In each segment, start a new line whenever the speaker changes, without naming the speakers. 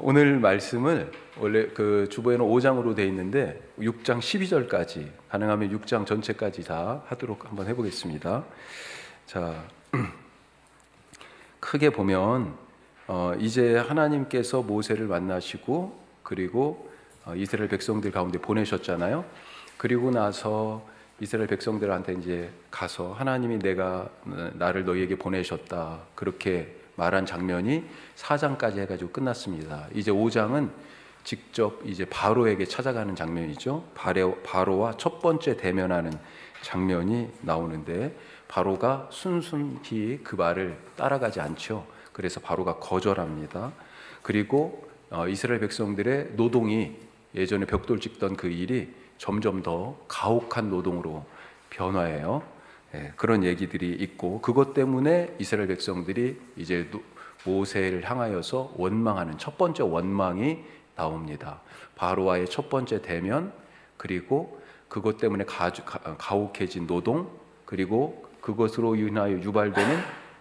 오늘 말씀을 원래 그 주보에는 5장으로 되어 있는데 6장 12절까지, 가능하면 6장 전체까지 다 하도록 한번 해보겠습니다. 자, 크게 보면 이제 하나님께서 모세를 만나시고 그리고 이스라엘 백성들 가운데 보내셨잖아요. 그리고 나서 이스라엘 백성들한테 이제 가서 하나님이 나를 너희에게 보내셨다 그렇게 말한 장면이 4장까지 해가지고 끝났습니다. 이제 5장은 직접 이제 바로에게 찾아가는 장면이죠. 바로와 첫 번째 대면하는 장면이 나오는데 바로가 순순히 그 말을 따라가지 않죠. 그래서 바로가 거절합니다. 그리고 이스라엘 백성들의 노동이 예전에 벽돌 찍던 그 일이 점점 더 가혹한 노동으로 변화해요. 그런 얘기들이 있고, 그것 때문에 이스라엘 백성들이 이제 모세를 향하여서 원망하는 첫 번째 원망이 나옵니다. 바로와의 첫 번째 대면, 그리고 그것 때문에 가혹해진 노동, 그리고 그것으로 인하여 유발되는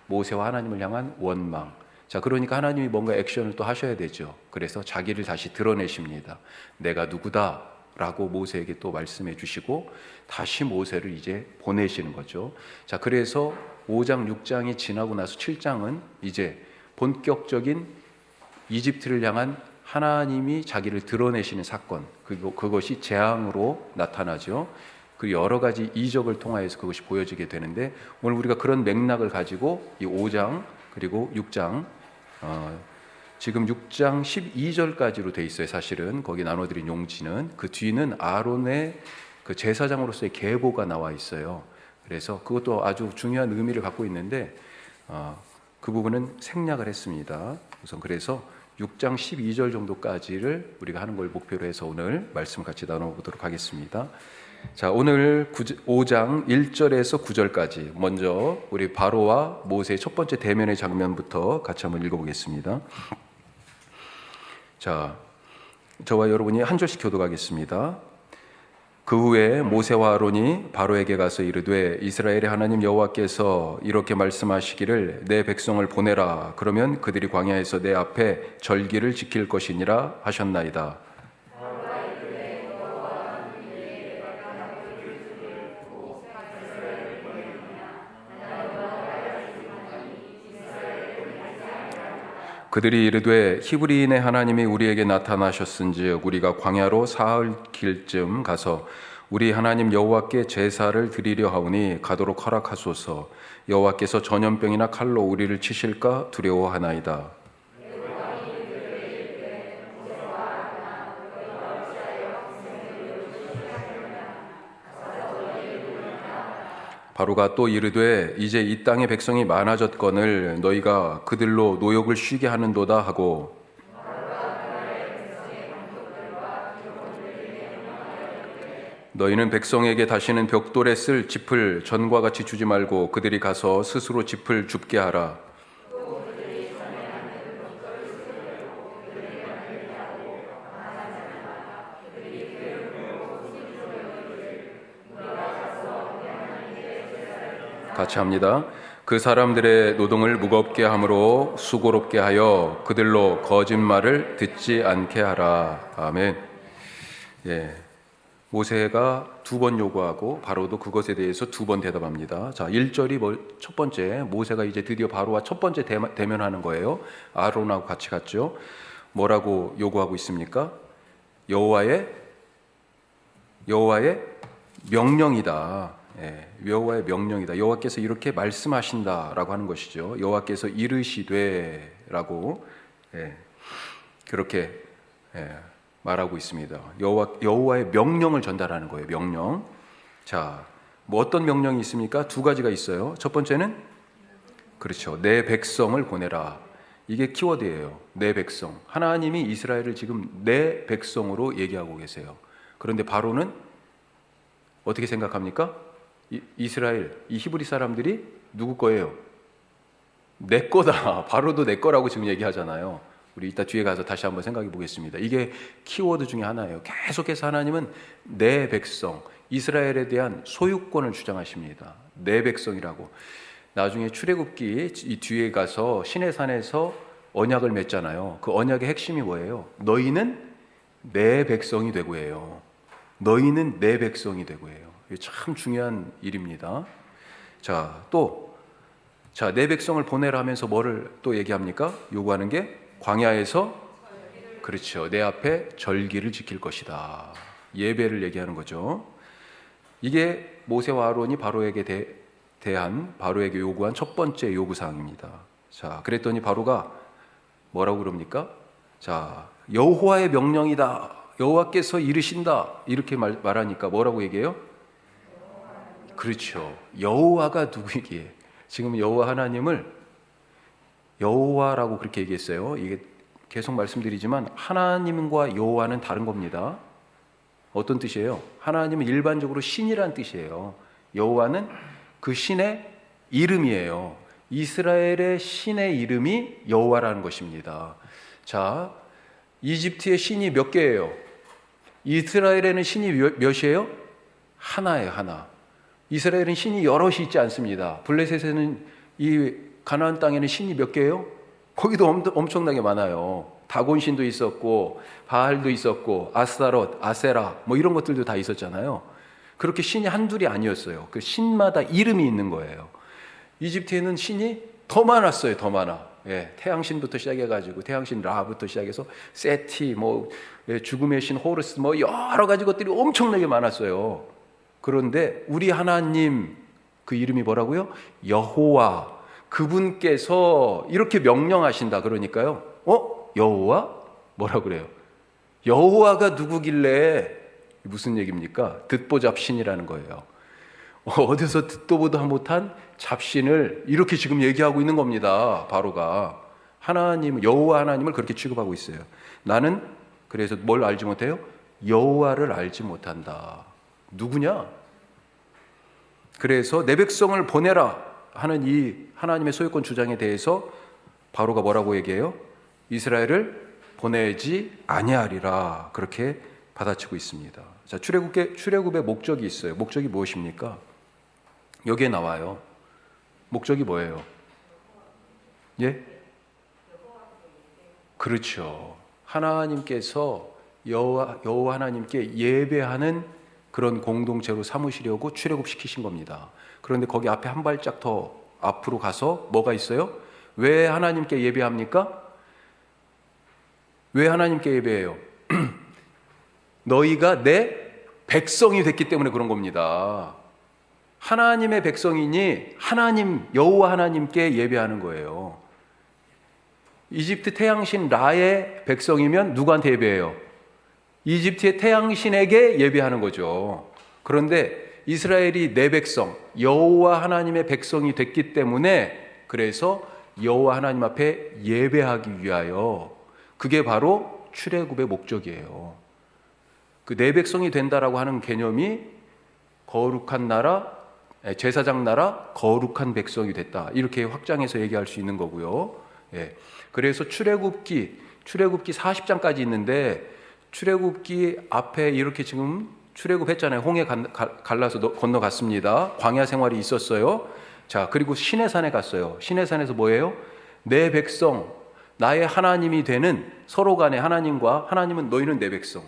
모세와 하나님을 향한 원망. 자, 그러니까 하나님이 뭔가 액션을 또 하셔야 되죠. 그래서 자기를 다시 드러내십니다. 내가 누구다 라고 모세에게 또 말씀해 주시고 다시 모세를 이제 보내시는 거죠. 자, 그래서 5장 6장이 지나고 나서 7장은 이제 본격적인 이집트를 향한 하나님이 자기를 드러내시는 사건, 그것이 재앙으로 나타나죠. 그 여러 가지 이적을 통하여서 그것이 보여지게 되는데, 오늘 우리가 그런 맥락을 가지고 이 5장 그리고 6장, 지금 6장 12절까지로 돼 있어요. 사실은 거기 나눠드린 용지는, 그 뒤는 아론의 그 제사장으로서의 계보가 나와 있어요. 그래서 그것도 아주 중요한 의미를 갖고 있는데 그 부분은 생략을 했습니다. 우선 그래서 6장 12절 정도까지를 우리가 하는 걸 목표로 해서 오늘 말씀을 같이 나눠보도록 하겠습니다. 자, 오늘 5장 1절에서 9절까지 먼저 우리 바로와 모세의 첫 번째 대면의 장면부터 같이 한번 읽어보겠습니다. 자, 저와 여러분이 한 절씩 교독하겠습니다. 그 후에 모세와 아론이 바로에게 가서 이르되 이스라엘의 하나님 여호와께서 이렇게 말씀하시기를 내 백성을 보내라. 그러면 그들이 광야에서 내 앞에 절기를 지킬 것이니라 하셨나이다. 그들이 이르되 히브리인의 하나님이 우리에게 나타나셨은즉 우리가 광야로 사흘 길쯤 가서 우리 하나님 여호와께 제사를 드리려 하오니 가도록 허락하소서. 여호와께서 전염병이나 칼로 우리를 치실까 두려워하나이다. 바로가 또 이르되 이제 이 땅의 백성이 많아졌거늘 너희가 그들로 노역을 쉬게 하는도다 하고, 너희는 백성에게 다시는 벽돌에 쓸 짚을 전과 같이 주지 말고 그들이 가서 스스로 짚을 줍게 하라. 같이 합니다. 그 사람들의 노동을 무겁게 함으로 수고롭게 하여 그들로 거짓말을 듣지 않게 하라. 아멘. 예, 모세가 두 번 요구하고 바로도 그것에 대해서 두 번 대답합니다. 자, 1절이 첫 번째, 모세가 이제 드디어 바로와 첫 번째 대면하는 거예요. 아론하고 같이 갔죠. 뭐라고 요구하고 있습니까? 여호와의 명령이다. 여호와의 명령이다. 여호와께서 이렇게 말씀하신다라고 하는 것이죠. 여호와께서 이르시되라고 그렇게 말하고 있습니다. 여호와의 명령을 전달하는 거예요. 명령. 자, 뭐 어떤 명령이 있습니까? 두 가지가 있어요. 첫 번째는 그렇죠. 내 백성을 보내라. 이게 키워드예요. 내 백성. 하나님이 이스라엘을 지금 내 백성으로 얘기하고 계세요. 그런데 바로는 어떻게 생각합니까? 이스라엘, 이 히브리 사람들이 누구 거예요? 내 거다. 바로도 내 거라고 지금 얘기하잖아요. 우리 이따 뒤에 가서 다시 한번 생각해 보겠습니다. 이게 키워드 중에 하나예요. 계속해서 하나님은 내 백성, 이스라엘에 대한 소유권을 주장하십니다. 내 백성이라고. 나중에 출애굽기 이 뒤에 가서 시내산에서 언약을 맺잖아요. 그 언약의 핵심이 뭐예요? 너희는 내 백성이 되고예요. 너희는 내 백성이 되고예요. 이게 참 중요한 일입니다. 자, 또 내 백성을 보내라 하면서 뭐를 또 얘기합니까? 요구하는 게 광야에서, 그렇죠, 내 앞에 절기를 지킬 것이다. 예배를 얘기하는 거죠. 이게 모세와 아론이 바로에게 바로에게 요구한 첫 번째 요구사항입니다. 자, 그랬더니 바로가 뭐라고 그럽니까? 자, 여호와의 명령이다. 여호와께서 이르신다. 이렇게 말하니까 뭐라고 얘기해요? 그렇죠. 여호와가 누구이기에? 지금 여호와 하나님을 여호와라고 그렇게 얘기했어요. 이게 계속 말씀드리지만 하나님과 여호와는 다른 겁니다. 어떤 뜻이에요? 하나님은 일반적으로 신이란 뜻이에요. 여호와는 그 신의 이름이에요. 이스라엘의 신의 이름이 여호와라는 것입니다. 자, 이집트의 신이 몇 개예요? 이스라엘에는 신이 몇이에요? 하나예요, 하나. 이스라엘은 신이 여럿이 있지 않습니다. 블레셋에는, 이 가나안 땅에는 신이 몇 개예요? 거기도 엄청나게 많아요. 다곤신도 있었고 바알도 있었고 아스타롯, 아세라 뭐 이런 것들도 다 있었잖아요. 그렇게 신이 한둘이 아니었어요. 그 신마다 이름이 있는 거예요. 이집트에는 신이 더 많았어요. 더 많아. 예, 태양신부터 시작해가지고 태양신 라부터 시작해서 세티, 뭐 죽음의 신 호르스, 뭐 여러 가지 것들이 엄청나게 많았어요. 그런데 우리 하나님 그 이름이 뭐라고요? 여호와. 그분께서 이렇게 명령하신다. 그러니까요. 여호와? 뭐라 그래요? 여호와가 누구길래? 무슨 얘기입니까? 듣보 잡신이라는 거예요. 어디서 듣도 보도 못한 잡신을 이렇게 지금 얘기하고 있는 겁니다. 바로가 하나님, 여호와 하나님을 그렇게 취급하고 있어요. 나는 그래서 뭘 알지 못해요? 여호와를 알지 못한다. 누구냐? 그래서 내 백성을 보내라 하는 이 하나님의 소유권 주장에 대해서 바로가 뭐라고 얘기해요? 이스라엘을 보내지 아니하리라. 그렇게 받아치고 있습니다. 자, 출애굽의 목적이 있어요. 목적이 무엇입니까? 여기에 나와요. 목적이 뭐예요? 예? 그렇죠. 하나님께서 여호와 하나님께 예배하는 그런 공동체로 삼으시려고 출애굽시키신 겁니다. 그런데 거기 앞에 한 발짝 더 앞으로 가서 뭐가 있어요? 왜 하나님께 예배합니까? 왜 하나님께 예배해요? 너희가 내 백성이 됐기 때문에 그런 겁니다. 하나님의 백성이니 하나님, 여호와 하나님께 예배하는 거예요. 이집트 태양신 라의 백성이면 누구한테 예배해요? 이집트의 태양신에게 예배하는 거죠. 그런데 이스라엘이 내 백성, 여호와 하나님의 백성이 됐기 때문에 그래서 여호와 하나님 앞에 예배하기 위하여, 그게 바로 출애굽의 목적이에요. 그 내 백성이 된다라고 하는 개념이 거룩한 나라, 제사장 나라, 거룩한 백성이 됐다. 이렇게 확장해서 얘기할 수 있는 거고요. 예. 그래서 출애굽기 40장까지 있는데 출애굽기 앞에 이렇게 지금 출애굽했잖아요. 홍해 갈라서 건너갔습니다. 광야 생활이 있었어요. 자, 그리고 시내산에 갔어요. 시내산에서 뭐예요? 내 백성, 나의 하나님이 되는, 서로 간에 하나님과 하나님은 너희는 내 백성,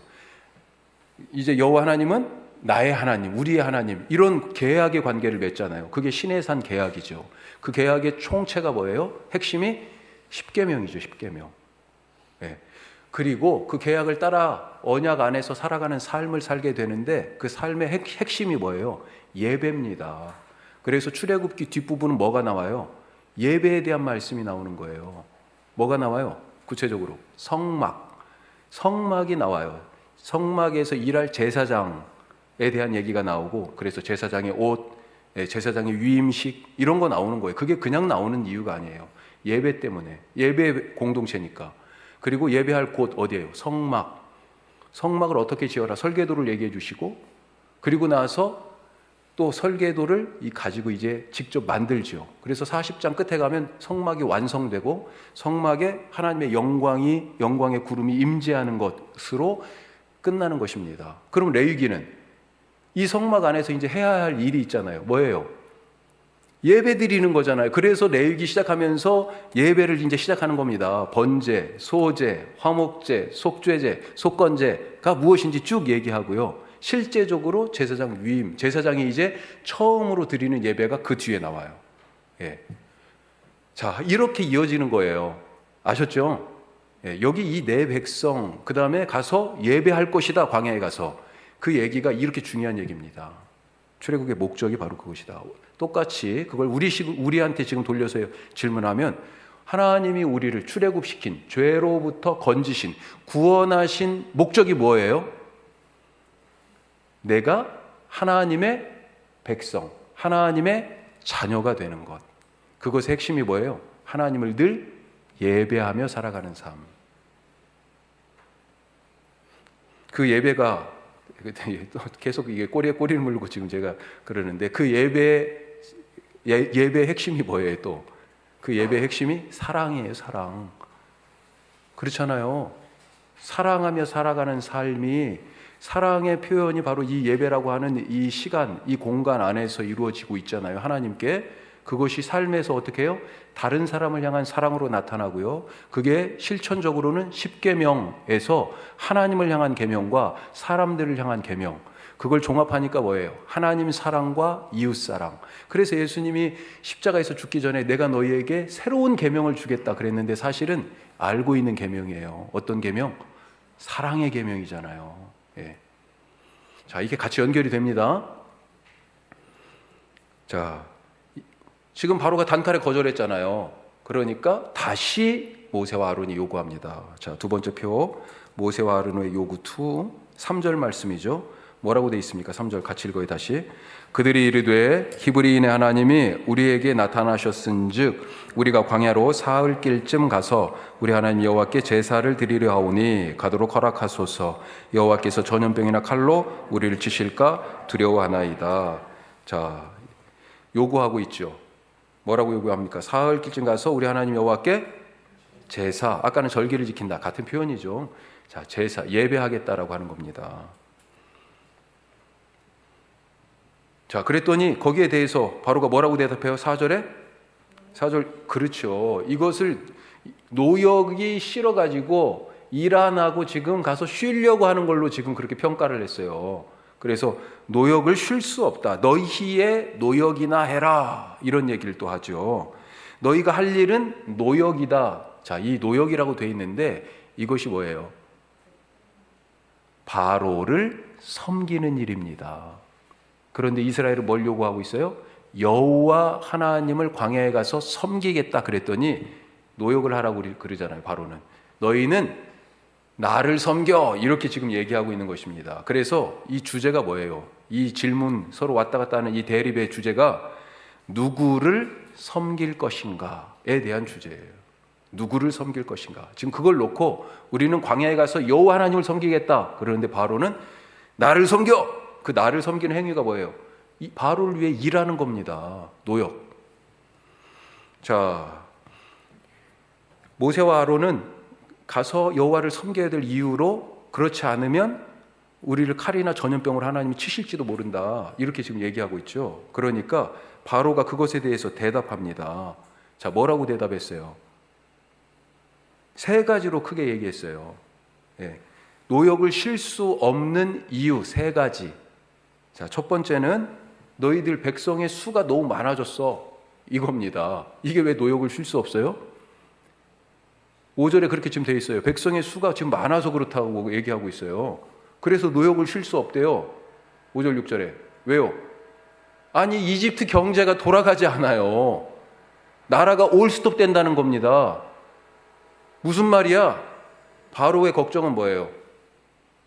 이제 여호와 하나님은 나의 하나님, 우리의 하나님, 이런 계약의 관계를 맺잖아요. 그게 시내산 계약이죠. 그 계약의 총체가 뭐예요? 핵심이 십계명이죠. 십계명. 네. 그리고 그 계약을 따라 언약 안에서 살아가는 삶을 살게 되는데 그 삶의 핵심이 뭐예요? 예배입니다. 그래서 출애굽기 뒷부분은 뭐가 나와요? 예배에 대한 말씀이 나오는 거예요. 뭐가 나와요? 구체적으로 성막이 나와요. 성막에서 일할 제사장에 대한 얘기가 나오고, 그래서 제사장의 옷, 제사장의 위임식 이런 거 나오는 거예요. 그게 그냥 나오는 이유가 아니에요. 예배 때문에. 예배 공동체니까. 그리고 예배할 곳 어디예요? 성막. 성막을 어떻게 지어라? 설계도를 얘기해 주시고, 그리고 나서 또 설계도를 가지고 이제 직접 만들죠. 그래서 40장 끝에 가면 성막이 완성되고 성막에 하나님의 영광의 구름이 임재하는 것으로 끝나는 것입니다. 그럼 레위기는 이 성막 안에서 이제 해야 할 일이 있잖아요. 뭐예요? 예배 드리는 거잖아요. 그래서 레위기 시작하면서 예배를 이제 시작하는 겁니다. 번제, 소제, 화목제, 속죄제, 속건제가 무엇인지 쭉 얘기하고요. 실제적으로 제사장 위임, 제사장이 이제 처음으로 드리는 예배가 그 뒤에 나와요. 예. 자, 이렇게 이어지는 거예요. 아셨죠? 예, 여기 이 내 백성, 그 다음에 가서 예배할 것이다, 광야에 가서. 그 얘기가 이렇게 중요한 얘기입니다. 출애굽의 목적이 바로 그것이다. 똑같이 그걸 우리한테 지금 돌려서 질문하면 하나님이 우리를 출애굽시킨, 죄로부터 건지신, 구원하신 목적이 뭐예요? 내가 하나님의 백성, 하나님의 자녀가 되는 것. 그것의 핵심이 뭐예요? 하나님을 늘 예배하며 살아가는 삶. 그 예배가 계속 이게 꼬리에 꼬리를 물고 지금 제가 그러는데 그 예배의 핵심이 뭐예요? 또 그 예배의 핵심이 사랑이에요. 사랑. 그렇잖아요. 사랑하며 살아가는 삶이, 사랑의 표현이 바로 이 예배라고 하는 이 시간, 이 공간 안에서 이루어지고 있잖아요. 하나님께. 그것이 삶에서 어떻게 해요? 다른 사람을 향한 사랑으로 나타나고요. 그게 실천적으로는 십계명에서 하나님을 향한 계명과 사람들을 향한 계명, 그걸 종합하니까 뭐예요? 하나님 사랑과 이웃 사랑. 그래서 예수님이 십자가에서 죽기 전에 내가 너희에게 새로운 계명을 주겠다 그랬는데 사실은 알고 있는 계명이에요. 어떤 계명? 사랑의 계명이잖아요. 예. 자, 이게 같이 연결이 됩니다. 자, 지금 바로가 단칼에 거절했잖아요. 그러니까 다시 모세와 아론이 요구합니다. 자, 두 번째 표, 모세와 아론의 요구 2, 3절 말씀이죠. 뭐라고 돼 있습니까? 3절 같이 읽어요. 다시. 그들이 이르되 히브리인의 하나님이 우리에게 나타나셨은즉 우리가 광야로 사흘길쯤 가서 우리 하나님 여호와께 제사를 드리려 하오니 가도록 허락하소서. 여호와께서 전염병이나 칼로 우리를 치실까 두려워하나이다. 자, 요구하고 있죠. 뭐라고 요구합니까? 사흘길쯤 가서 우리 하나님 여호와께 제사, 아까는 절기를 지킨다 같은 표현이죠. 자, 제사, 예배하겠다라고 하는 겁니다. 자, 그랬더니 거기에 대해서 바로가 뭐라고 대답해요? 4절에? 4절, 그렇죠. 이것을 노역이 싫어가지고 일 안 하고 지금 가서 쉬려고 하는 걸로 지금 그렇게 평가를 했어요. 그래서 노역을 쉴 수 없다. 너희의 노역이나 해라. 이런 얘기를 또 하죠. 너희가 할 일은 노역이다. 자, 이 노역이라고 돼 있는데 이것이 뭐예요? 바로를 섬기는 일입니다. 그런데 이스라엘은 뭘 요구하고 있어요? 여호와 하나님을 광야에 가서 섬기겠다 그랬더니 노역을 하라고 그러잖아요. 바로는 너희는 나를 섬겨 이렇게 지금 얘기하고 있는 것입니다. 그래서 이 주제가 뭐예요? 이 질문 서로 왔다 갔다 하는 이 대립의 주제가 누구를 섬길 것인가에 대한 주제예요. 누구를 섬길 것인가. 지금 그걸 놓고 우리는 광야에 가서 여호와 하나님을 섬기겠다 그러는데 바로는 나를 섬겨. 그 나를 섬기는 행위가 뭐예요? 이 바로를 위해 일하는 겁니다. 노역. 자, 모세와 아론은 가서 여호와를 섬겨야 될 이유로 그렇지 않으면 우리를 칼이나 전염병으로 하나님이 치실지도 모른다. 이렇게 지금 얘기하고 있죠. 그러니까 바로가 그것에 대해서 대답합니다. 자, 뭐라고 대답했어요? 세 가지로 크게 얘기했어요. 예. 노역을 쉴 수 없는 이유 세 가지. 자, 첫 번째는 너희들 백성의 수가 너무 많아졌어. 이겁니다. 이게 왜 노역을 쉴 수 없어요? 5절에 그렇게 지금 돼 있어요. 백성의 수가 지금 많아서 그렇다고 얘기하고 있어요. 그래서 노역을 쉴 수 없대요. 5절 6절에. 왜요? 아니, 이집트 경제가 돌아가지 않아요. 나라가 올스톱 된다는 겁니다. 무슨 말이야? 바로의 걱정은 뭐예요?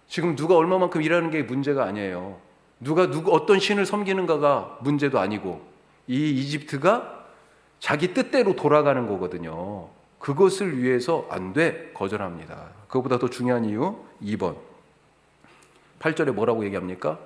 지금 누가 얼마만큼 일하는 게 문제가 아니에요. 누가 어떤 신을 섬기는가가 문제도 아니고 이 이집트가 자기 뜻대로 돌아가는 거거든요. 그것을 위해서 안 돼. 거절합니다. 그것보다 더 중요한 이유 2번 8절에 뭐라고 얘기합니까?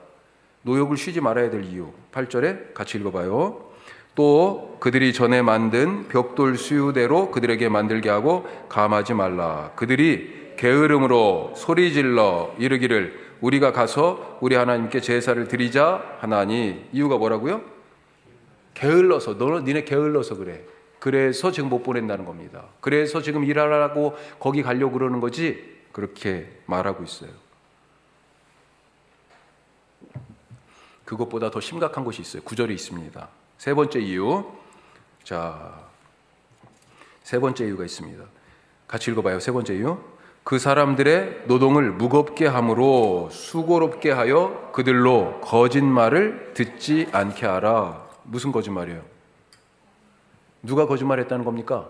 노역을 쉬지 말아야 될 이유 8절에 같이 읽어봐요. 또 그들이 전에 만든 벽돌 수유대로 그들에게 만들게 하고 감하지 말라. 그들이 게으름으로 소리질러 이르기를 우리가 가서 우리 하나님께 제사를 드리자 하나니. 이유가 뭐라고요? 게을러서, 니네 게을러서 그래. 그래서 지금 못 보낸다는 겁니다. 그래서 지금 일하라고 거기 가려고 그러는 거지, 그렇게 말하고 있어요. 그것보다 더 심각한 것이 있어요. 9절에 있습니다. 세 번째 이유. 자, 세 번째 이유가 있습니다. 같이 읽어봐요. 세 번째 이유. 그 사람들의 노동을 무겁게 함으로 수고롭게 하여 그들로 거짓말을 듣지 않게 하라. 무슨 거짓말이에요? 누가 거짓말했다는 겁니까?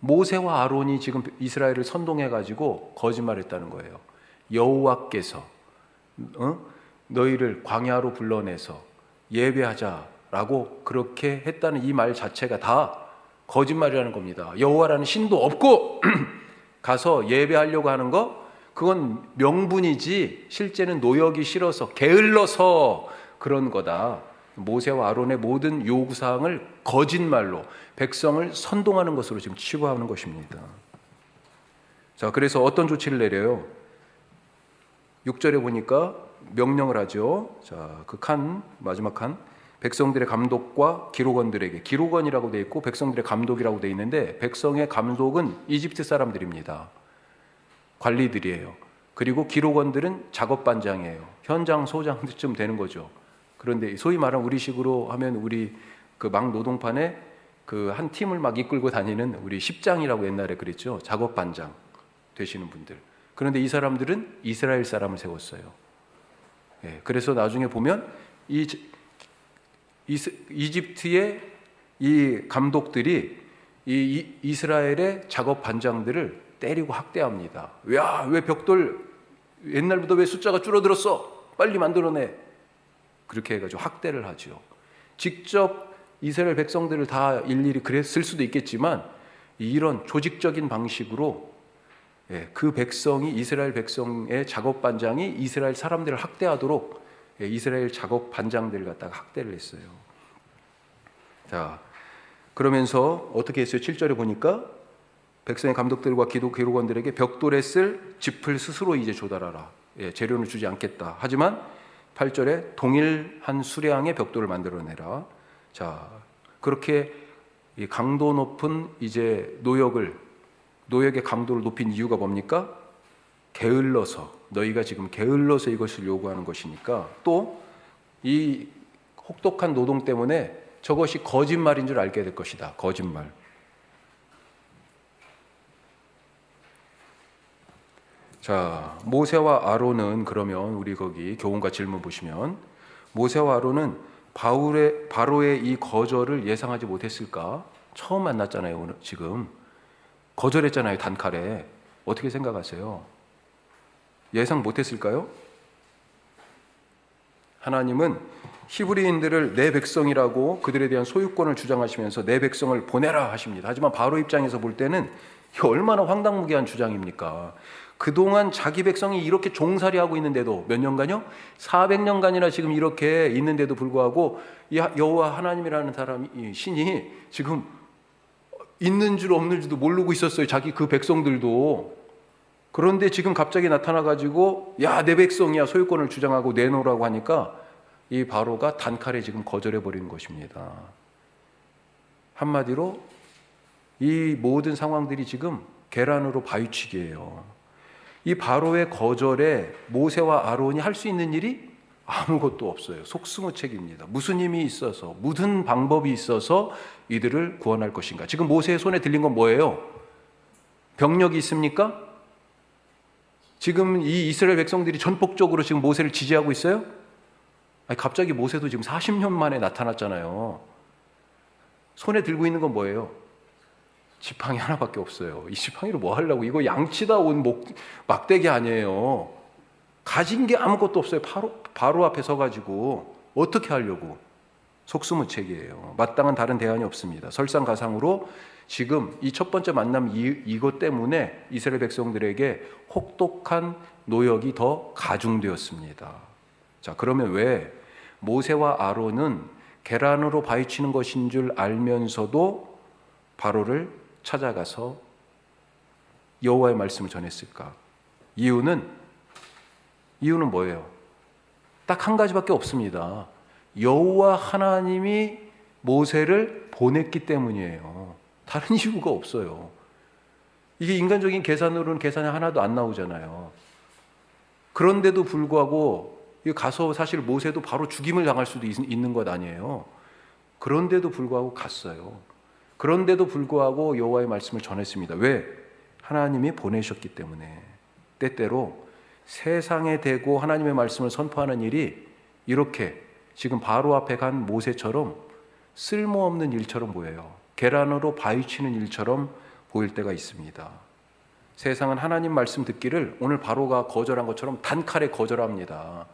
모세와 아론이 지금 이스라엘을 선동해가지고 거짓말했다는 거예요. 여호와께서 너희를 광야로 불러내서 예배하자라고 그렇게 했다는 이 말 자체가 다 거짓말이라는 겁니다. 여호와라는 신도 없고 가서 예배하려고 하는 거, 그건 명분이지 실제는 노역이 싫어서 게을러서 그런 거다. 모세와 아론의 모든 요구사항을 거짓말로 백성을 선동하는 것으로 지금 치부하는 것입니다. 자, 그래서 어떤 조치를 내려요? 6절에 보니까 명령을 하죠. 자, 그 마지막 칸. 백성들의 감독과 기록원들에게, 기록원이라고 되어 있고 백성들의 감독이라고 되어 있는데, 백성의 감독은 이집트 사람들입니다. 관리들이에요. 그리고 기록원들은 작업반장이에요. 현장 소장쯤 되는 거죠. 그런데 소위 말하는 우리식으로 하면 우리 그 막 노동판에 그 한 팀을 막 이끌고 다니는 우리 십장이라고 옛날에 그랬죠. 작업반장 되시는 분들. 그런데 이 사람들은 이스라엘 사람을 세웠어요. 예, 그래서 나중에 보면 이집트의 이 감독들이 이 이스라엘의 작업 반장들을 때리고 학대합니다. 야, 왜 벽돌 옛날보다 왜 숫자가 줄어들었어? 빨리 만들어내. 그렇게 해가지고 학대를 하죠. 직접 이스라엘 백성들을 다 일일이 그랬을 수도 있겠지만, 이런 조직적인 방식으로 그 백성이, 이스라엘 백성의 작업 반장이 이스라엘 사람들을 학대하도록 이스라엘 작업 반장들을 갖다가 학대를 했어요. 자, 그러면서 어떻게 했어요? 7절에 보니까 백성의 감독들과 기록원들에게 벽돌에 쓸 짚을 스스로 이제 조달하라. 재료는 주지 않겠다. 하지만 8절에 동일한 수량의 벽돌을 만들어내라. 자, 그렇게 이 강도 높은 이제 노역의 강도를 높인 이유가 뭡니까? 게을러서, 너희가 지금 게을러서 이것을 요구하는 것이니까, 또 이 혹독한 노동 때문에 저것이 거짓말인 줄 알게 될 것이다. 거짓말. 자, 모세와 아론은, 그러면 우리 거기 교훈과 질문 보시면, 모세와 아론은 바로의 이 거절을 예상하지 못했을까? 처음 만났잖아요. 오늘 지금 거절했잖아요. 단칼에. 어떻게 생각하세요? 예상 못했을까요? 하나님은 히브리인들을 내 백성이라고 그들에 대한 소유권을 주장하시면서 내 백성을 보내라 하십니다. 하지만 바로 입장에서 볼 때는 이게 얼마나 황당무계한 주장입니까? 그동안 자기 백성이 이렇게 종살이하고 있는데도, 몇 년간요? 400년간이나 지금 이렇게 있는데도 불구하고 여호와 하나님이라는 사람이, 신이 지금 있는 줄 없는 줄도 모르고 있었어요. 자기 그 백성들도. 그런데 지금 갑자기 나타나가지고 야, 내 백성이야, 소유권을 주장하고 내놓으라고 하니까 이 바로가 단칼에 지금 거절해버리는 것입니다. 한마디로 이 모든 상황들이 지금 계란으로 바위치기예요. 이 바로의 거절에 모세와 아론이 할 수 있는 일이 아무것도 없어요. 속수무책입니다. 무슨 힘이 있어서, 무슨 방법이 있어서 이들을 구원할 것인가? 지금 모세의 손에 들린 건 뭐예요? 병력이 있습니까? 지금 이 이스라엘 백성들이 전폭적으로 지금 모세를 지지하고 있어요? 아니, 갑자기 모세도 지금 40년 만에 나타났잖아요. 손에 들고 있는 건 뭐예요? 지팡이 하나밖에 없어요. 이 지팡이로 뭐 하려고? 이거 양치다 온 막대기 아니에요. 가진 게 아무것도 없어요. 바로 앞에 서가지고 어떻게 하려고? 속수무책이에요. 마땅한 다른 대안이 없습니다. 설상가상으로 지금 이 첫 번째 만남 이것 때문에 이스라엘 백성들에게 혹독한 노역이 더 가중되었습니다. 자, 그러면 왜 모세와 아론은 계란으로 바위치는 것인 줄 알면서도 바로를 찾아가서 여호와의 말씀을 전했을까? 이유는 뭐예요? 딱 한 가지밖에 없습니다. 여호와 하나님이 모세를 보냈기 때문이에요. 다른 이유가 없어요. 이게 인간적인 계산으로는 계산이 하나도 안 나오잖아요. 그런데도 불구하고 가서 사실 모세도 바로 죽임을 당할 수도 있는 것 아니에요. 그런데도 불구하고 갔어요. 그런데도 불구하고 여호와의 말씀을 전했습니다. 왜? 하나님이 보내셨기 때문에. 때때로 세상에 대고 하나님의 말씀을 선포하는 일이 이렇게 지금 바로 앞에 간 모세처럼 쓸모없는 일처럼 보여요. 계란으로 바위치는 일처럼 보일 때가 있습니다. 세상은 하나님 말씀 듣기를 오늘 바로가 거절한 것처럼 단칼에 거절합니다.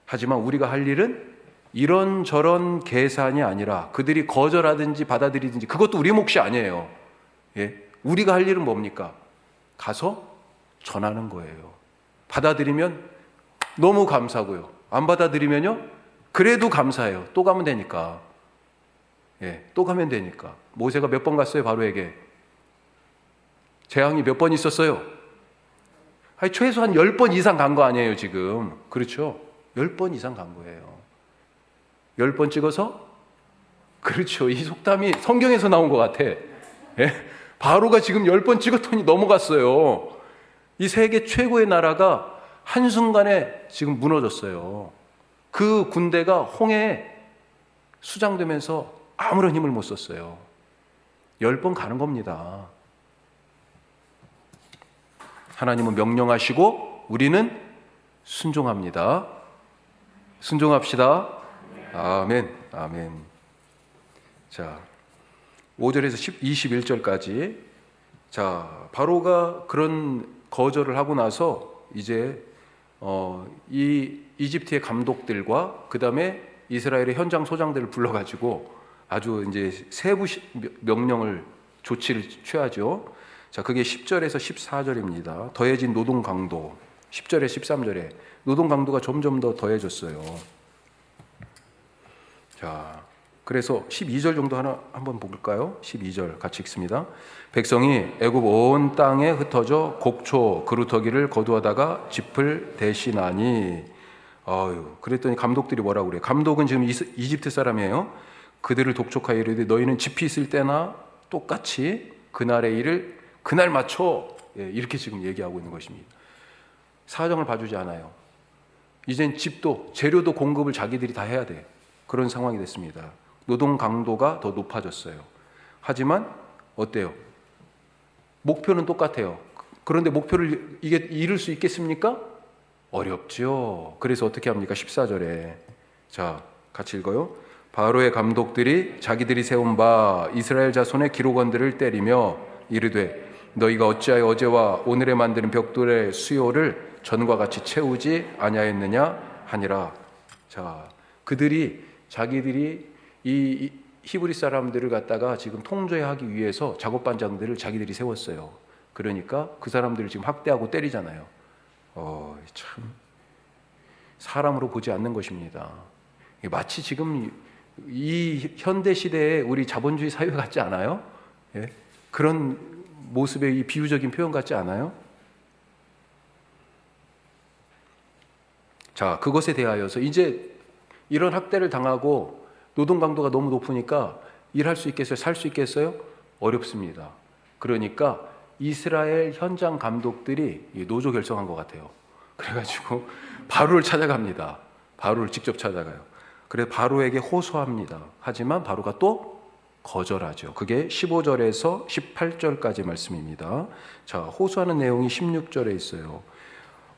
하지만 우리가 할 일은 이런저런 계산이 아니라 그들이 거절하든지 받아들이든지 그것도 우리 몫이 아니에요. 예? 우리가 할 일은 뭡니까? 가서 전하는 거예요. 받아들이면 너무 감사하고요. 안 받아들이면요, 그래도 감사해요. 또 가면 되니까. 예, 또 가면 되니까. 모세가 몇 번 갔어요, 바로에게? 재앙이 몇 번 있었어요? 아니, 최소한 10번 이상 간 거 아니에요, 지금. 그렇죠? 10번 이상 간 거예요. 10번 찍어서? 그렇죠. 이 속담이 성경에서 나온 것 같아. 예? 바로가 지금 10번 찍었더니 넘어갔어요. 이 세계 최고의 나라가 한순간에 지금 무너졌어요. 그 군대가 홍해에 수장되면서 아무런 힘을 못 썼어요. 10번 가는 겁니다. 하나님은 명령하시고 우리는 순종합니다. 순종합시다. 아멘. 아멘. 자, 5절에서 21절까지. 자, 바로가 그런 거절을 하고 나서 이제 이 이집트의 감독들과 그 다음에 이스라엘의 현장 소장들을 불러가지고 아주 이제 세부 명령을 조치를 취하죠. 자, 그게 10절에서 14절입니다. 더해진 노동 강도. 10절에 13절에 노동 강도가 점점 더 더해졌어요. 자, 그래서 12절 정도 한번 볼까요? 12절 같이 읽습니다. 백성이 애굽 온 땅에 흩어져 곡초 그루터기를 거두어다가 짚을 대신하니. 그랬더니 감독들이 뭐라고 그래요? 감독은 지금 이집트 사람이에요. 그들을 독촉하여 이르되 너희는 짚이 있을 때나 똑같이 그날의 일을 그날 맞춰. 예, 이렇게 지금 얘기하고 있는 것입니다. 사정을 봐주지 않아요. 이젠 집도 재료도 공급을 자기들이 다 해야 돼. 그런 상황이 됐습니다. 노동 강도가 더 높아졌어요. 하지만 어때요? 목표는 똑같아요. 그런데 목표를 이게 이룰 수 있겠습니까? 어렵죠. 그래서 어떻게 합니까? 14절에 자, 같이 읽어요. 바로의 감독들이 자기들이 세운 바 이스라엘 자손의 기록원들을 때리며 이르되 너희가 어찌하여 어제와 오늘에 만드는 벽돌의 수요를 전과 같이 채우지 아니하였느냐 하니라. 자, 자기들이 이 히브리 사람들을 갖다가 지금 통제하기 위해서 작업반장들을 자기들이 세웠어요. 그러니까 그 사람들을 지금 학대하고 때리잖아요. 참 사람으로 보지 않는 것입니다. 마치 지금 이 현대 시대에 우리 자본주의 사회 같지 않아요? 예? 그런 모습의 이 비유적인 표현 같지 않아요? 자, 그것에 대하여서 이제 이런 학대를 당하고 노동 강도가 너무 높으니까 일할 수 있겠어요? 살 수 있겠어요? 어렵습니다. 그러니까 이스라엘 현장 감독들이 노조 결성한 것 같아요. 그래가지고 바로를 찾아갑니다. 바로를 직접 찾아가요. 그래서 바로에게 호소합니다. 하지만 바로가 또 거절하죠. 그게 15절에서 18절까지 말씀입니다. 자, 호소하는 내용이 16절에 있어요.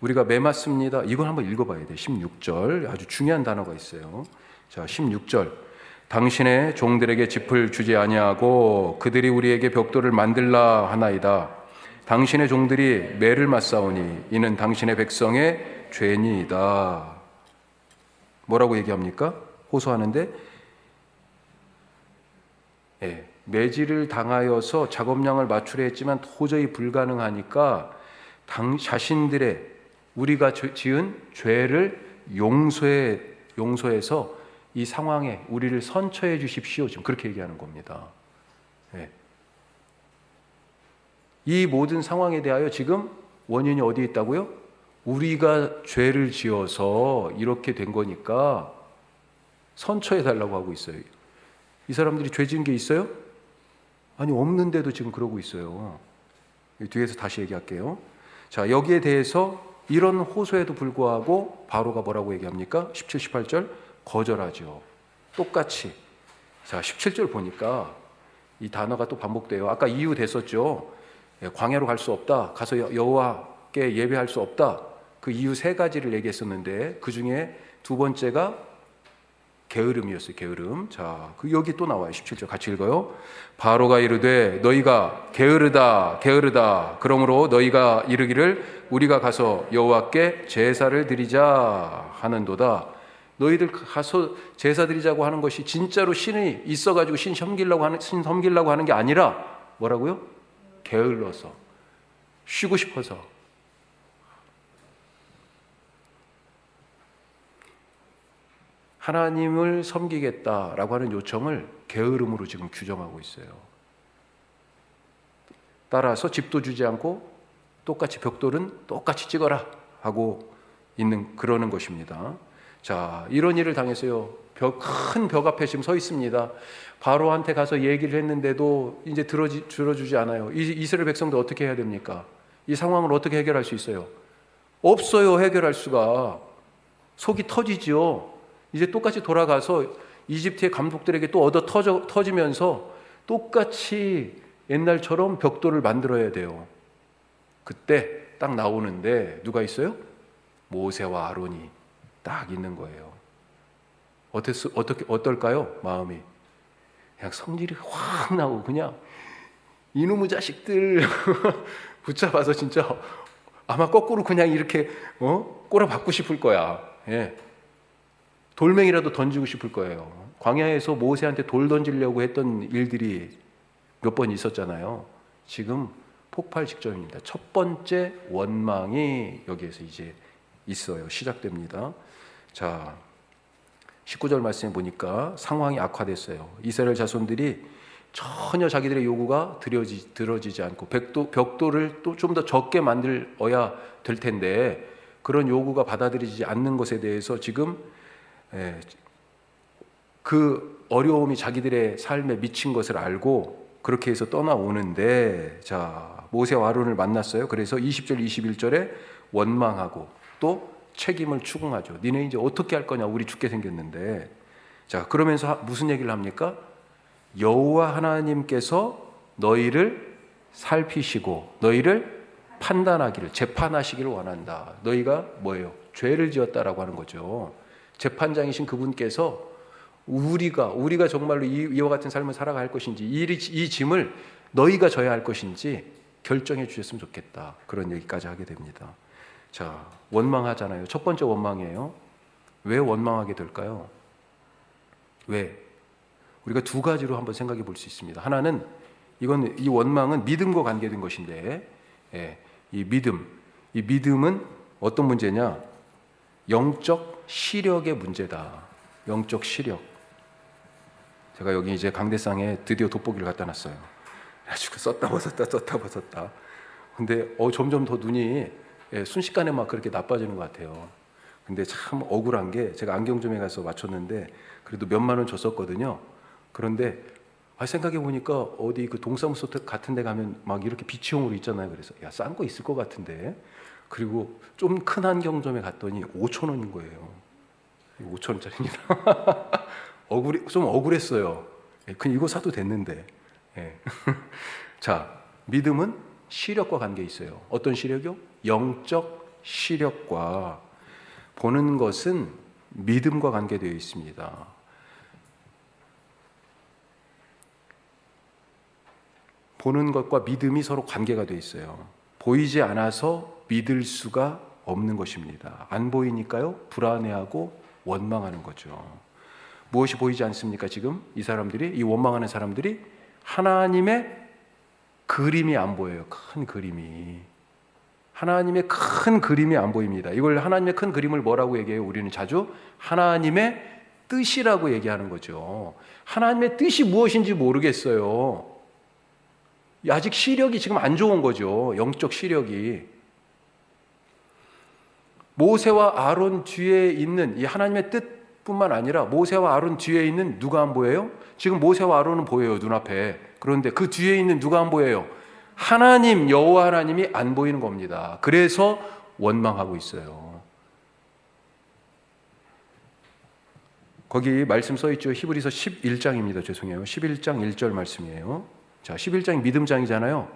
우리가 매맞습니다. 이건 한번 읽어봐야 돼. 16절 아주 중요한 단어가 있어요. 자, 16절 당신의 종들에게 짚을 주지 아니하고 그들이 우리에게 벽돌을 만들라 하나이다. 당신의 종들이 매를 맞사오니 이는 당신의 백성의 죄니이다. 뭐라고 얘기합니까? 호소하는데 매질을 당하여서 작업량을 맞추려 했지만 도저히 불가능하니까 자신들의 우리가 지은 죄를 용서해서 이 상황에 우리를 선처해 주십시오. 지금 그렇게 얘기하는 겁니다. 이 모든 상황에 대하여 지금 원인이 어디에 있다고요? 우리가 죄를 지어서 이렇게 된 거니까 선처해 달라고 하고 있어요. 이 사람들이 죄 지은 게 있어요? 아니, 없는데도 지금 그러고 있어요. 뒤에서 다시 얘기할게요. 자, 여기에 대해서 이런 호소에도 불구하고 바로가 뭐라고 얘기합니까? 17, 18절 거절하죠. 똑같이. 자, 17절 보니까 이 단어가 또 반복돼요. 아까 이유 됐었죠. 광야로 갈 수 없다. 가서 여호와께 예배할 수 없다. 그 이유 세 가지를 얘기했었는데 그 중에 두 번째가 게으름이었어요. 게으름. 자, 여기 또 나와요. 17절 같이 읽어요. 바로가 이르되 너희가 게으르다 게으르다. 그러므로 너희가 이르기를 우리가 가서 여호와께 제사를 드리자 하는도다. 너희들 가서 제사 드리자고 하는 것이 진짜로 신이 있어가지고 신 섬기려고 하는 게 아니라 뭐라고요? 게을러서, 쉬고 싶어서. 하나님을 섬기겠다라고 하는 요청을 게으름으로 지금 규정하고 있어요. 따라서 집도 주지 않고 똑같이 벽돌은 똑같이 찍어라 하고 그러는 것입니다. 자, 이런 일을 당해서요. 큰 벽 앞에 지금 서 있습니다. 바로한테 가서 얘기를 했는데도 이제 들어주지 않아요. 이스라엘 백성들 어떻게 해야 됩니까? 이 상황을 어떻게 해결할 수 있어요? 없어요. 해결할 수가. 속이 터지죠. 이제 똑같이 돌아가서 이집트의 감독들에게 또 얻어 터지면서 똑같이 옛날처럼 벽돌을 만들어야 돼요. 그때 딱 나오는데 누가 있어요? 모세와 아론이 딱 있는 거예요. 어떨까요? 마음이 그냥 성질이 확 나고 그냥 이놈의 자식들 붙잡아서 진짜 아마 거꾸로 그냥 이렇게 꼬라박고 싶을 거야. 예. 돌멩이라도 던지고 싶을 거예요. 광야에서 모세한테 돌 던지려고 했던 일들이 몇 번 있었잖아요. 지금 폭발 직전입니다. 첫 번째 원망이 여기에서 이제 있어요. 시작됩니다. 자, 19절 말씀에 보니까 상황이 악화됐어요. 이스라엘 자손들이 전혀 자기들의 요구가 들어지지 않고 벽돌을 또 좀 더 적게 만들어야 될 텐데 그런 요구가 받아들이지 않는 것에 대해서 지금 그 어려움이 자기들의 삶에 미친 것을 알고 그렇게 해서 떠나오는데, 자, 모세와 아론을 만났어요. 그래서 20절 21절에 원망하고 또 책임을 추궁하죠. 니네 이제 어떻게 할 거냐, 우리 죽게 생겼는데. 자, 그러면서 무슨 얘기를 합니까? 여호와 하나님께서 너희를 살피시고 너희를 판단하기를, 재판하시기를 원한다. 너희가 뭐예요? 죄를 지었다라고 하는 거죠. 재판장이신 그분께서 우리가 정말로 이와 같은 삶을 살아갈 것인지, 이 짐을 너희가 져야 할 것인지 결정해 주셨으면 좋겠다. 그런 얘기까지 하게 됩니다. 자, 원망하잖아요. 첫 번째 원망이에요. 왜 원망하게 될까요? 왜? 우리가 두 가지로 한번 생각해 볼 수 있습니다. 하나는 이 원망은 믿음과 관계된 것인데, 이 믿음은 어떤 문제냐? 영적 시력의 문제다. 영적 시력. 제가 여기 이제 강대상에 드디어 돋보기를 갖다 놨어요. 그래가지고 썼다 벗었다. 근데 점점 더 눈이 순식간에 막 그렇게 나빠지는 것 같아요. 근데 참 억울한 게 제가 안경점에 가서 맞췄는데 그래도 몇만 원 줬었거든요. 그런데 생각해 보니까 어디 그 동사무소 같은 데 가면 막 이렇게 비치용으로 있잖아요. 그래서 싼 거 있을 것 같은데. 그리고 좀 큰 안경점에 갔더니 5,000원인 거예요. 5,000원짜리입니다. 좀 억울했어요. 그냥 이거 사도 됐는데. 자, 믿음은 시력과 관계 있어요. 어떤 시력이요? 영적 시력과. 보는 것은 믿음과 관계되어 있습니다. 보는 것과 믿음이 서로 관계가 되어 있어요. 보이지 않아서 믿을 수가 없는 것입니다. 안 보이니까요, 불안해하고 원망하는 거죠. 무엇이 보이지 않습니까? 지금 이 원망하는 사람들이 하나님의 그림이 안 보여요. 큰 그림이. 하나님의 큰 그림이 안 보입니다. 이걸 하나님의 큰 그림을 뭐라고 얘기해요? 우리는 자주 하나님의 뜻이라고 얘기하는 거죠. 하나님의 뜻이 무엇인지 모르겠어요. 아직 시력이 지금 안 좋은 거죠. 영적 시력이. 모세와 아론 뒤에 있는 이 하나님의 뜻, 뿐만 아니라 모세와 아론 뒤에 있는 누가 안 보여요? 지금 모세와 아론은 보여요, 눈앞에. 그런데 그 뒤에 있는 누가 안 보여요? 하나님, 여호와 하나님이 안 보이는 겁니다. 그래서 원망하고 있어요. 거기 말씀 써있죠. 히브리서 11장입니다. 죄송해요. 11장 1절 말씀이에요. 자, 11장이 믿음장이잖아요.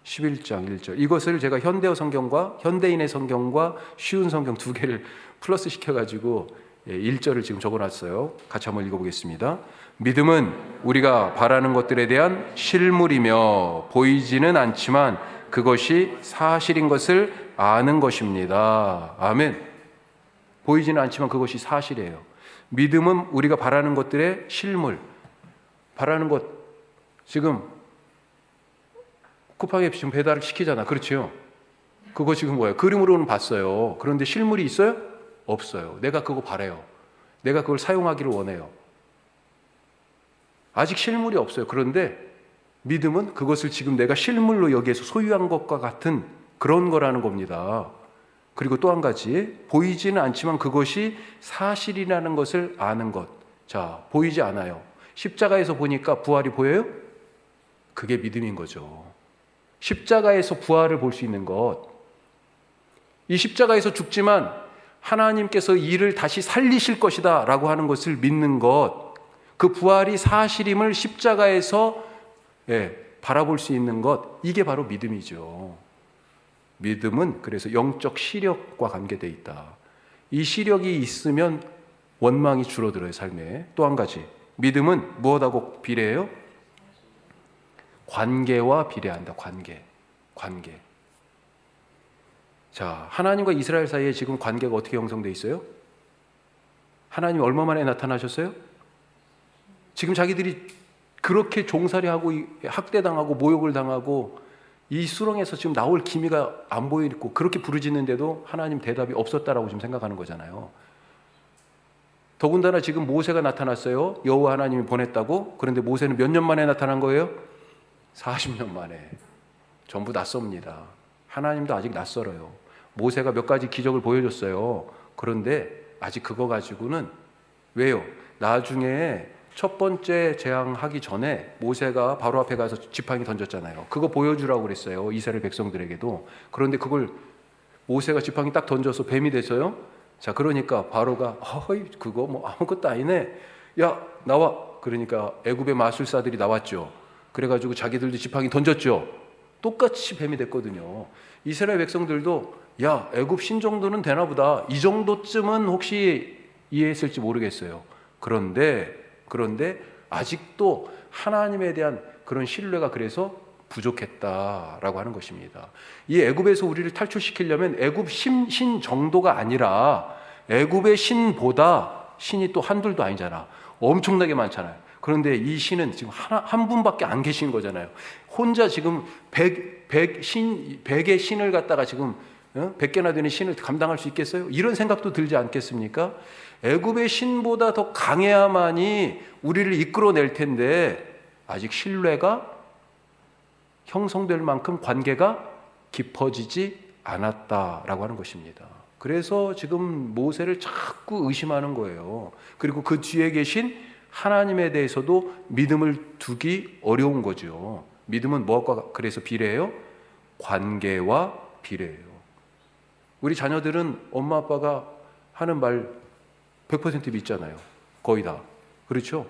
11장 1절. 이것을 제가 현대어 성경과 현대인의 성경과 쉬운 성경 두 개를 플러스 시켜가지고 1절을 지금 적어놨어요. 같이 한번 읽어보겠습니다. 믿음은 우리가 바라는 것들에 대한 실물이며 보이지는 않지만 그것이 사실인 것을 아는 것입니다. 아멘. 보이지는 않지만 그것이 사실이에요. 믿음은 우리가 바라는 것들의 실물. 바라는 것, 지금 쿠팡에 지금 배달을 시키잖아. 그렇죠? 그거 지금 뭐예요? 그림으로는 봤어요. 그런데 실물이 있어요? 없어요. 내가 그거 바래요. 내가 그걸 사용하기를 원해요. 아직 실물이 없어요. 그런데 믿음은 그것을 지금 내가 실물로 여기에서 소유한 것과 같은 그런 거라는 겁니다. 그리고 또 한 가지, 보이지는 않지만 그것이 사실이라는 것을 아는 것. 자, 보이지 않아요. 십자가에서 보니까 부활이 보여요? 그게 믿음인 거죠. 십자가에서 부활을 볼 수 있는 것. 이 십자가에서 죽지만 하나님께서 이를 다시 살리실 것이다 라고 하는 것을 믿는 것. 그 부활이 사실임을 십자가에서 바라볼 수 있는 것. 이게 바로 믿음이죠. 믿음은 그래서 영적 시력과 관계되어 있다. 이 시력이 있으면 원망이 줄어들어요, 삶에. 또 한 가지, 믿음은 무엇하고 비례해요? 관계와 비례한다. 관계. 자, 하나님과 이스라엘 사이에 지금 관계가 어떻게 형성되어 있어요? 하나님 얼마 만에 나타나셨어요? 지금 자기들이 그렇게 종살이하고 학대당하고 모욕을 당하고 이 수렁에서 지금 나올 기미가 안 보이고 그렇게 부르짖는데도 하나님 대답이 없었다라고 지금 생각하는 거잖아요. 더군다나 지금 모세가 나타났어요. 여호와 하나님이 보냈다고. 그런데 모세는 몇 년 만에 나타난 거예요? 40년 만에. 전부 낯섭니다. 하나님도 아직 낯설어요. 모세가 몇 가지 기적을 보여줬어요. 그런데 아직 그거 가지고는, 왜요? 나중에 첫 번째 재앙하기 전에 모세가 바로 앞에 가서 지팡이 던졌잖아요. 그거 보여주라고 그랬어요. 이스라엘 백성들에게도. 그런데 그걸 모세가 지팡이 딱 던져서 뱀이 됐어요. 자, 그러니까 바로가 그거 뭐 아무것도 아니네. 야, 나와. 그러니까 애굽의 마술사들이 나왔죠. 그래가지고 자기들도 지팡이 던졌죠. 똑같이 뱀이 됐거든요. 이스라엘 백성들도 야, 애굽 신 정도는 되나 보다. 이 정도쯤은 혹시 이해했을지 모르겠어요. 그런데 아직도 하나님에 대한 그런 신뢰가 그래서 부족했다라고 하는 것입니다. 이 애굽에서 우리를 탈출시키려면 애굽 신 정도가 아니라 애굽의 신보다, 신이 또 한둘도 아니잖아. 엄청나게 많잖아요. 그런데 이 신은 지금 한 분밖에 안 계신 거잖아요. 혼자 지금 100의 신을 갖다가 지금 100개나 되는 신을 감당할 수 있겠어요? 이런 생각도 들지 않겠습니까? 애굽의 신보다 더 강해야만이 우리를 이끌어낼 텐데 아직 신뢰가 형성될 만큼 관계가 깊어지지 않았다라고 하는 것입니다. 그래서 지금 모세를 자꾸 의심하는 거예요. 그리고 그 뒤에 계신 하나님에 대해서도 믿음을 두기 어려운 거죠. 믿음은 무엇과 그래서 비례해요? 관계와 비례해요. 우리 자녀들은 엄마 아빠가 하는 말 100% 믿잖아요. 거의 다. 그렇죠?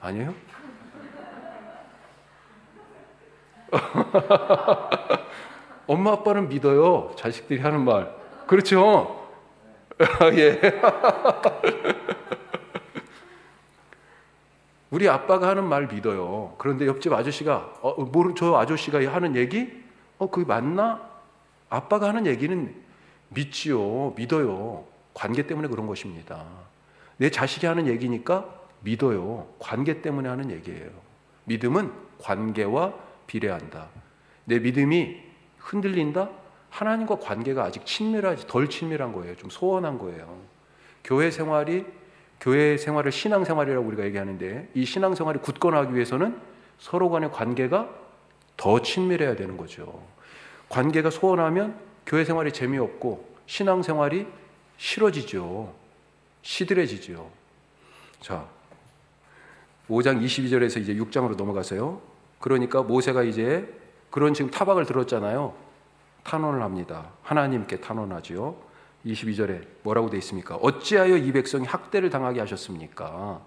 아니에요? 엄마 아빠는 믿어요. 자식들이 하는 말. 그렇죠? 예. 우리 아빠가 하는 말 믿어요. 그런데 옆집 아저씨가 저 아저씨가 하는 얘기? 그게 맞나? 아빠가 하는 얘기는 믿지요. 믿어요. 관계 때문에 그런 것입니다. 내 자식이 하는 얘기니까 믿어요. 관계 때문에 하는 얘기예요. 믿음은 관계와 비례한다. 내 믿음이 흔들린다? 하나님과 관계가 아직 덜 친밀한 거예요. 좀 소원한 거예요. 교회 생활을 신앙생활이라고 우리가 얘기하는데, 이 신앙생활이 굳건하기 위해서는 서로 간의 관계가 더 친밀해야 되는 거죠. 관계가 소원하면 교회 생활이 재미없고 신앙생활이 싫어지죠. 시들해지죠. 자, 5장 22절에서 이제 6장으로 넘어가세요. 그러니까 모세가 이제 그런 지금 타박을 들었잖아요. 탄원을 합니다. 하나님께 탄원하지요. 22절에 뭐라고 되어 있습니까? 어찌하여 이 백성이 학대를 당하게 하셨습니까?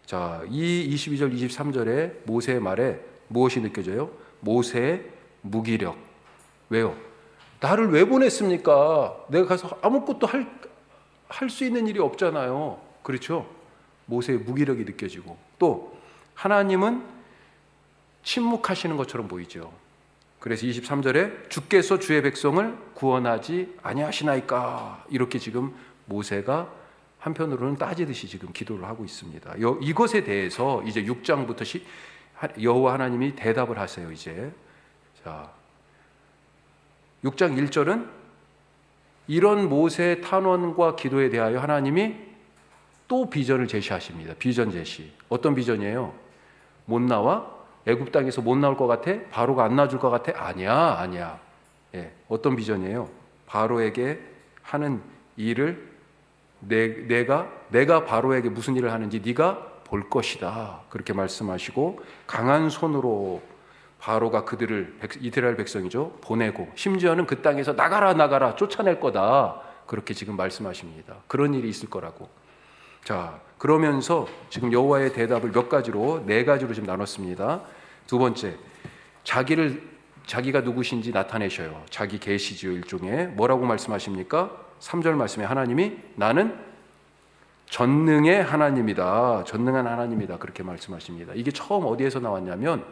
자, 이 22절, 23절에 모세의 말에 무엇이 느껴져요? 모세의 무기력. 왜요? 나를 왜 보냈습니까? 내가 가서 아무것도 할 수 있는 일이 없잖아요. 그렇죠? 모세의 무기력이 느껴지고, 또 하나님은 침묵하시는 것처럼 보이죠. 그래서 23절에 주께서 주의 백성을 구원하지 아니하시나이까, 이렇게 지금 모세가 한편으로는 따지듯이 지금 기도를 하고 있습니다. 이것에 대해서 이제 6장부터 여호와 하나님이 대답을 하세요. 이제 자, 6장 1절은 이런 모세의 탄원과 기도에 대하여 하나님이 또 비전을 제시하십니다. 비전 제시. 어떤 비전이에요? 못 나와? 애굽 땅에서 못 나올 것 같아? 바로가 안 놔줄 것 같아? 아니야. 예, 어떤 비전이에요? 바로에게 하는 일을 내가 바로에게 무슨 일을 하는지 네가 볼 것이다. 그렇게 말씀하시고 강한 손으로 바로가 그들을, 이스라엘 백성이죠, 보내고 심지어는 그 땅에서 나가라 쫓아낼 거다. 그렇게 지금 말씀하십니다. 그런 일이 있을 거라고. 자, 그러면서 지금 여호와의 대답을 몇 가지로, 4가지로 지금 나눴습니다. 두 번째, 자기가 누구신지 나타내셔요. 자기 계시지요. 일종의 뭐라고 말씀하십니까? 3절 말씀에 하나님이 나는 전능의 하나님이다. 전능한 하나님이다. 그렇게 말씀하십니다. 이게 처음 어디에서 나왔냐면,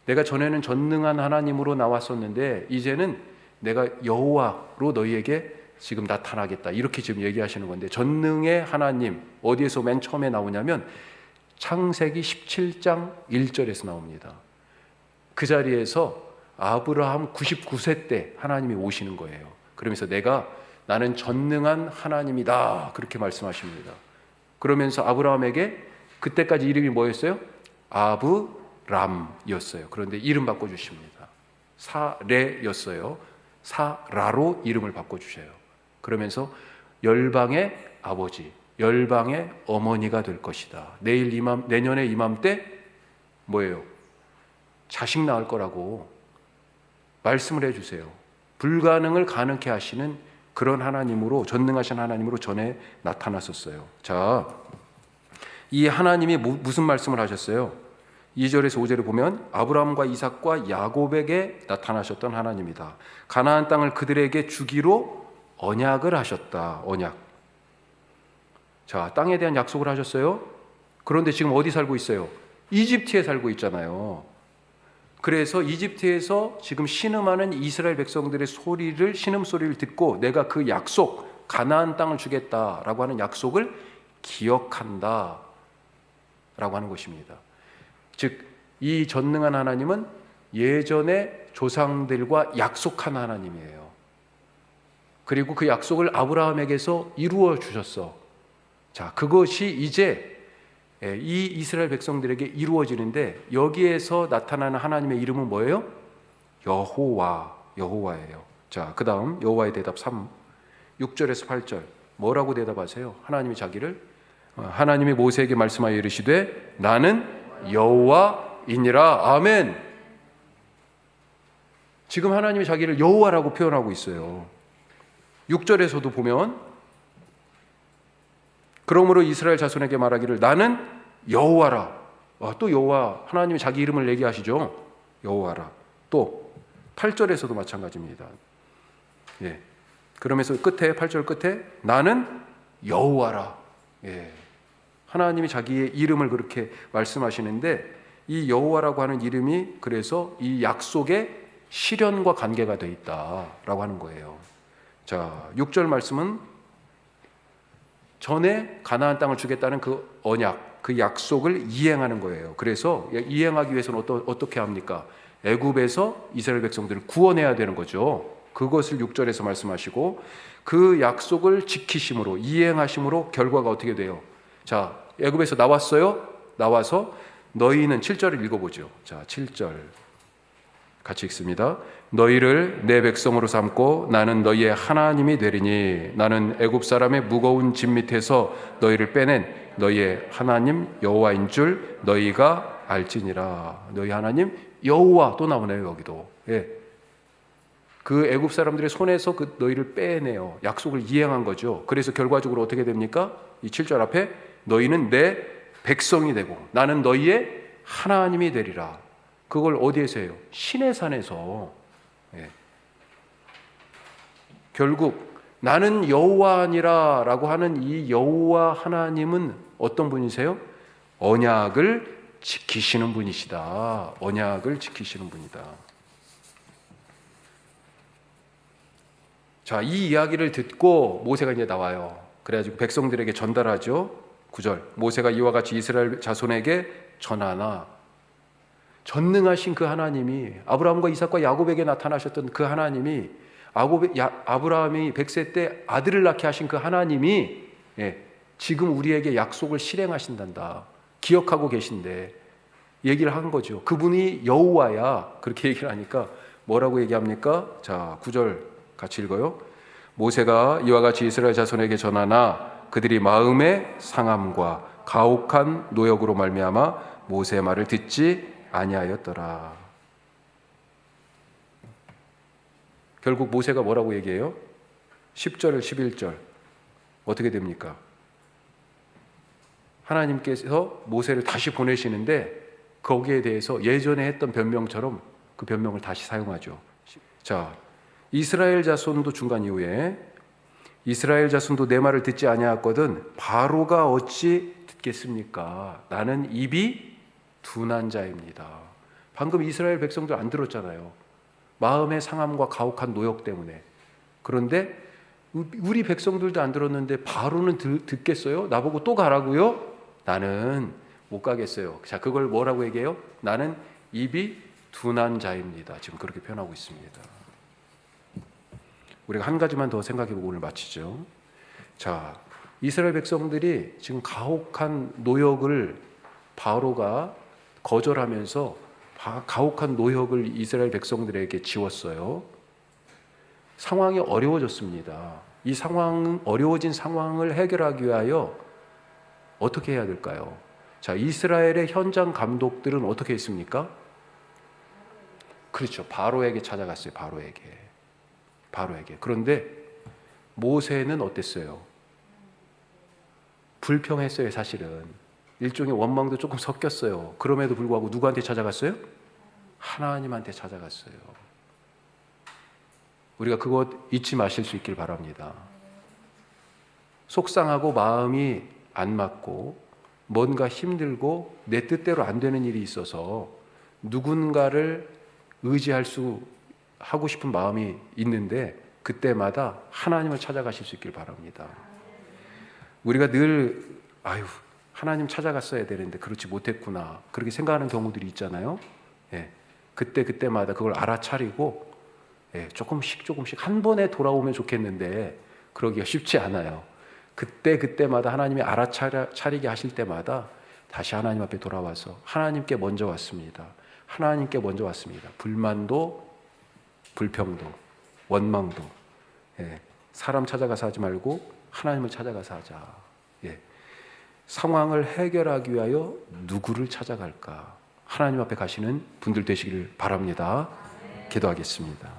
내가 전에는 전능한 하나님으로 나왔었는데 이제는 내가 여호와로 너희에게 지금 나타나겠다. 이렇게 지금 얘기하시는 건데, 전능의 하나님 어디에서 맨 처음에 나오냐면 창세기 17장 1절에서 나옵니다. 그 자리에서 아브라함 99세 때 하나님이 오시는 거예요. 그러면서 나는 전능한 하나님이다. 그렇게 말씀하십니다. 그러면서 아브라함에게 그때까지 이름이 뭐였어요? 아브람이었어요. 그런데 이름 바꿔주십니다. 사레였어요. 사라로 이름을 바꿔주셔요. 그러면서 열방의 아버지, 열방의 어머니가 될 것이다. 내년에 이맘때 뭐예요? 자식 낳을 거라고 말씀을 해주세요. 불가능을 가능케 하시는 그런 하나님으로, 전능하신 하나님으로 전에 나타났었어요. 자, 이 하나님이 무슨 말씀을 하셨어요? 2절에서 5절에 보면 아브라함과 이삭과 야곱에게 나타나셨던 하나님이다. 가나안 땅을 그들에게 주기로 언약을 하셨다. 언약. 자, 땅에 대한 약속을 하셨어요. 그런데 지금 어디 살고 있어요? 이집트에 살고 있잖아요. 그래서 이집트에서 지금 신음하는 이스라엘 백성들의 신음소리를 듣고 내가 그 약속, 가나안 땅을 주겠다라고 하는 약속을 기억한다 라고 하는 것입니다. 즉, 이 전능한 하나님은 예전에 조상들과 약속한 하나님이에요. 그리고 그 약속을 아브라함에게서 이루어 주셨어. 자, 그것이 이제 이 이스라엘 백성들에게 이루어지는데, 여기에서 나타나는 하나님의 이름은 뭐예요? 여호와예요. 자, 그 다음 여호와의 대답 6절에서 8절 뭐라고 대답하세요? 하나님이 모세에게 말씀하여 이르시되 나는 여호와이니라. 아멘. 지금 하나님이 자기를 여호와라고 표현하고 있어요. 6절에서도 보면 그러므로 이스라엘 자손에게 말하기를 나는 여호와라. 또 여호와, 하나님이 자기 이름을 얘기하시죠. 여호와라. 또 8절에서도 마찬가지입니다. 예. 그러면서 8절 끝에 나는 여호와라. 예. 하나님이 자기의 이름을 그렇게 말씀하시는데, 이 여호와라고 하는 이름이 그래서 이 약속의 실현과 관계가 되어 있다라고 하는 거예요. 자, 6절 말씀은 전에 가나안 땅을 주겠다는 그 언약, 그 약속을 이행하는 거예요. 그래서 이행하기 위해서는 어떻게 합니까? 애굽에서 이스라엘 백성들을 구원해야 되는 거죠. 그것을 6절에서 말씀하시고, 그 약속을 지키심으로, 이행하심으로 결과가 어떻게 돼요? 자, 애굽에서 나왔어요. 나와서 너희는 7절을 읽어보죠. 자, 7절 같이 읽습니다. 너희를 내 백성으로 삼고 나는 너희의 하나님이 되리니 나는 애굽 사람의 무거운 짐 밑에서 너희를 빼낸 너희의 하나님 여호와인 줄 너희가 알지니라. 너희 하나님 여호와 또 나오네요. 여기도. 예. 그 애굽 사람들의 손에서 그 너희를 빼내요. 약속을 이행한 거죠. 그래서 결과적으로 어떻게 됩니까? 이 7절 앞에 너희는 내 백성이 되고 나는 너희의 하나님이 되리라. 그걸 어디에서 해요? 신의 산에서. 예. 결국 나는 여호와니라 라고 하는 이 여호와 하나님은 어떤 분이세요? 언약을 지키시는 분이시다. 언약을 지키시는 분이다. 자, 이 이야기를 듣고 모세가 이제 나와요. 그래가지고 백성들에게 전달하죠. 9절. 모세가 이와 같이 이스라엘 자손에게 전하나 전능하신 그 하나님이 아브라함과 이삭과 야곱에게 나타나셨던 그 하나님이 아브라함이 100세 때 아들을 낳게 하신 그 하나님이 지금 우리에게 약속을 실행하신단다. 기억하고 계신데 얘기를 한 거죠. 그분이 여호와야. 그렇게 얘기를 하니까 뭐라고 얘기합니까? 자, 9절 같이 읽어요. 모세가 이와 같이 이스라엘 자손에게 전하나 그들이 마음의 상함과 가혹한 노역으로 말미암아 모세의 말을 듣지 아니하였더라. 결국 모세가 뭐라고 얘기해요? 10절, 11절 어떻게 됩니까? 하나님께서 모세를 다시 보내시는데 거기에 대해서 예전에 했던 변명처럼 그 변명을 다시 사용하죠. 자, 이스라엘 자손도 중간 이후에 이스라엘 자손도 내 말을 듣지 아니하였거든 바로가 어찌 듣겠습니까? 나는 입이 둔한 자입니다. 방금 이스라엘 백성들 안 들었잖아요. 마음의 상함과 가혹한 노역 때문에. 그런데 우리 백성들도 안 들었는데 바로는 듣겠어요? 나보고 또 가라고요? 나는 못 가겠어요. 자, 그걸 뭐라고 얘기해요? 나는 입이 둔한 자입니다. 지금 그렇게 표현하고 있습니다. 우리가 한 가지만 더 생각해보고 오늘 마치죠. 자, 이스라엘 백성들이 지금 가혹한 노역을 바로가 거절하면서 가혹한 노역을 이스라엘 백성들에게 지웠어요. 상황이 어려워졌습니다. 이 어려워진 상황을 해결하기 위하여 어떻게 해야 될까요? 자, 이스라엘의 현장 감독들은 어떻게 했습니까? 그렇죠. 바로에게 찾아갔어요. 바로에게. 그런데 모세는 어땠어요? 불평했어요. 사실은 일종의 원망도 조금 섞였어요. 그럼에도 불구하고 누구한테 찾아갔어요? 하나님한테 찾아갔어요. 우리가 그것 잊지 마실 수 있길 바랍니다. 속상하고 마음이 안 맞고 뭔가 힘들고 내 뜻대로 안 되는 일이 있어서 누군가를 하고 싶은 마음이 있는데 그때마다 하나님을 찾아가실 수 있길 바랍니다. 우리가 늘 하나님 찾아갔어야 되는데 그렇지 못했구나 그렇게 생각하는 경우들이 있잖아요. 그때마다 그걸 알아차리고 조금씩 한 번에 돌아오면 좋겠는데 그러기가 쉽지 않아요. 그때마다 하나님이 알아차리게 하실 때마다 다시 하나님 앞에 돌아와서 하나님께 먼저 왔습니다. 불만도 불평도 원망도 사람 찾아가서 하지 말고 하나님을 찾아가서 하자. 상황을 해결하기 위하여 누구를 찾아갈까? 하나님 앞에 가시는 분들 되시기를 바랍니다. 기도하겠습니다.